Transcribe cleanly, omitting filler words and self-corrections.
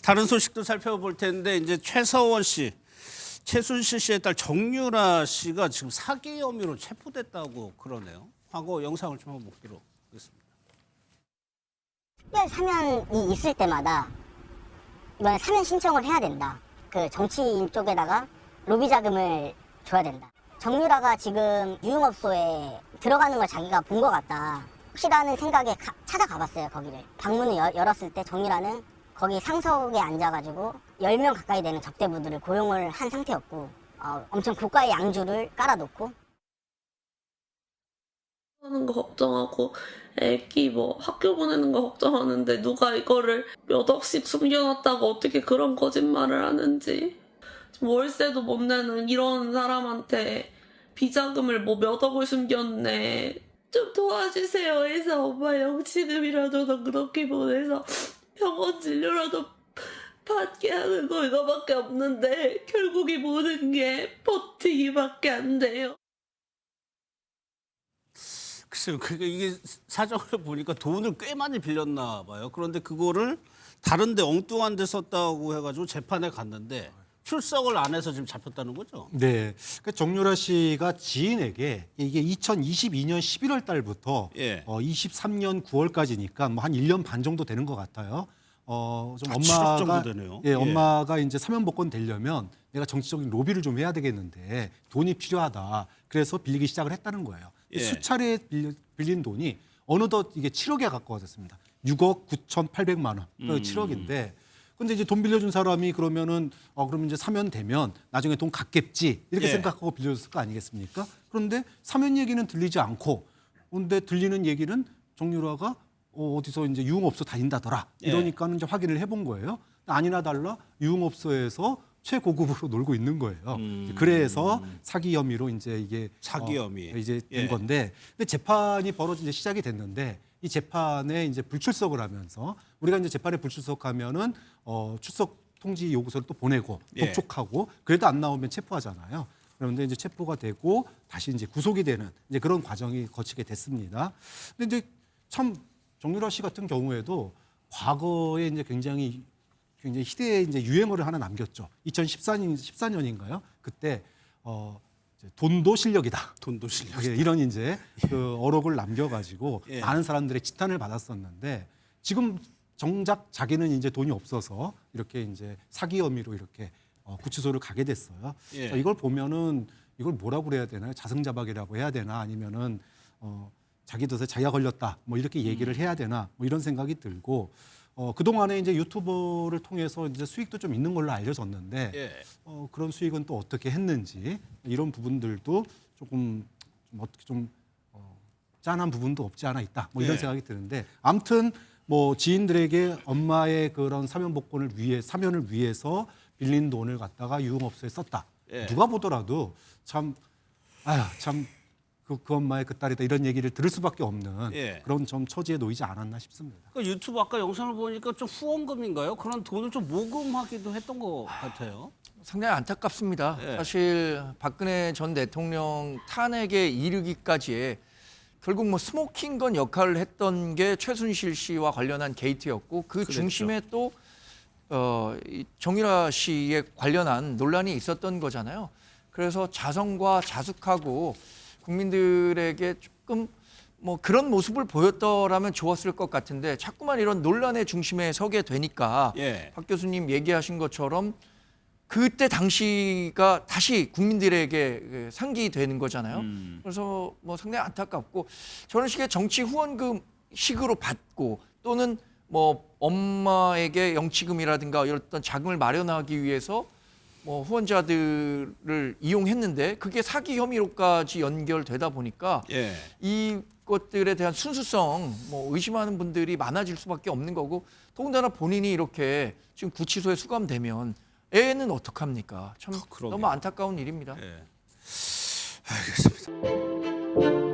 다른 소식도 살펴볼 텐데 이제 최서원 씨, 최순실 씨의 딸 정유라 씨가 지금 사기 혐의로 체포됐다고 그러네요. 과거 영상을 좀 한번 보도록 하겠습니다. 특별 사면이 있을 때마다 이번에 사면 신청을 해야 된다. 그 정치인 쪽에다가 로비 자금을 줘야 된다. 정유라가 지금 유흥업소에 들어가는 걸 자기가 본 것 같다. 혹시라는 생각에 찾아가 봤어요, 거기를. 방문을 열었을 때 정유라는 거기 상석에 앉아가지고 10명 가까이 되는 적대부들을 고용을 한 상태였고 엄청 고가의 양주를 깔아놓고 하는 거 걱정하고 애기 뭐 학교 보내는 거 걱정하는데 누가 이거를 몇 억씩 숨겨놨다고 어떻게 그런 거짓말을 하는지 월세도 못 내는 이런 사람한테 비자금을 뭐 몇 억을 숨겼네 좀 도와주세요 해서 엄마 영치금이라도 더 그렇게 보내서 병원 진료라도 받게 하는 거 이거밖에 없는데 결국 이 모든 게 버티기밖에 안 돼요. 글쎄요, 이게 사정을 보니까 돈을 꽤 많이 빌렸나 봐요. 그런데 그거를 다른데 엉뚱한 데 썼다고 해가지고 재판에 갔는데 출석을 안 해서 지금 잡혔다는 거죠? 네. 그러니까 정유라 씨가 지인에게 이게 2022년 11월 달부터 예. 23년 9월까지니까 뭐 한 1년 반 정도 되는 것 같아요. 좀 7억 정도 되네요. 예, 예. 엄마가 이제 사면복권 되려면 내가 정치적인 로비를 좀 해야 되겠는데 돈이 필요하다. 그래서 빌리기 시작을 했다는 거예요. 예. 수차례 빌린 돈이 어느덧 이게 7억에 가까워졌습니다. 6억 9,800만 원. 그러니까 7억인데 근데 이제 돈 빌려준 사람이 그러면은 그러면 이제 사면되면 나중에 돈 갚겠지 이렇게 예. 생각하고 빌려줬을 거 아니겠습니까? 그런데 사면 얘기는 들리지 않고 근데 들리는 얘기는 정유라가 어디서 이제 유흥업소 다닌다더라 예. 이러니까는 이제 확인을 해본 거예요. 아니나 달라 유흥업소에서 최고급으로 놀고 있는 거예요. 그래서 사기 혐의로 이제 이게 사기 혐의. 이제 된 예. 건데 근데 재판이 이제 시작이 됐는데 이 재판에 이제 불출석을 하면서 우리가 이제 재판에 불출석하면은 출석 통지 요구서를 또 보내고 예. 독촉하고 그래도 안 나오면 체포하잖아요. 그런데 이제 체포가 되고 다시 이제 구속이 되는 이제 그런 과정이 거치게 됐습니다. 근데 이제 참 정유라 씨 같은 경우에도 과거에 이제 굉장히 희대의 이제 유행어를 하나 남겼죠. 2014년인가요? 그때 이제 돈도 실력이다. 돈도 실력. 예, 이런 이제 그 어록을 남겨가지고 예. 많은 사람들의 지탄을 받았었는데 지금 정작 자기는 이제 돈이 없어서 이렇게 이제 사기 혐의로 이렇게 구치소를 가게 됐어요. 예. 이걸 보면은 이걸 뭐라고 그래야 되나요? 자승자박이라고 해야 되나 아니면은 자기 덫에 자기가 걸렸다 뭐 이렇게 얘기를 해야 되나 뭐 이런 생각이 들고 그동안에 이제 유튜버를 통해서 이제 수익도 좀 있는 걸로 알려졌는데 예. 그런 수익은 또 어떻게 했는지 이런 부분들도 조금 어떻게 좀 짠한 부분도 없지 않아 있다. 뭐 이런 예. 생각이 드는데 아무튼 뭐 지인들에게 엄마의 그런 사면복권을 사면을 위해서 빌린 돈을 갖다가 유흥업소에 썼다. 예. 누가 보더라도 참 그 엄마의 그 딸이다 이런 얘기를 들을 수밖에 없는 예. 그런 좀 처지에 놓이지 않았나 싶습니다. 그 유튜브 아까 영상을 보니까 좀 후원금인가요? 그런 돈을 좀 모금하기도 했던 것 같아요. 상당히 안타깝습니다. 예. 사실 박근혜 전 대통령 탄핵에 이르기까지의 결국 뭐 스모킹건 역할을 했던 게 최순실 씨와 관련한 게이트였고 그 그랬죠. 중심에 또 이 정유라 씨에 관련한 논란이 있었던 거잖아요. 그래서 자성과 자숙하고 국민들에게 조금 뭐 그런 모습을 보였더라면 좋았을 것 같은데 자꾸만 이런 논란의 중심에 서게 되니까 예. 박 교수님 얘기하신 것처럼 그때 당시가 다시 국민들에게 상기되는 거잖아요. 그래서 뭐 상당히 안타깝고 저런 식의 정치 후원금 식으로 받고 또는 뭐 엄마에게 영치금이라든가 어떤 자금을 마련하기 위해서 뭐 후원자들을 이용했는데 그게 사기 혐의로까지 연결되다 보니까 예. 이것들에 대한 순수성 뭐 의심하는 분들이 많아질 수밖에 없는 거고 더군다나 본인이 이렇게 지금 구치소에 수감되면 애는 어떡합니까? 참 그러게요. 너무 안타까운 일입니다. 예. 알겠습니다.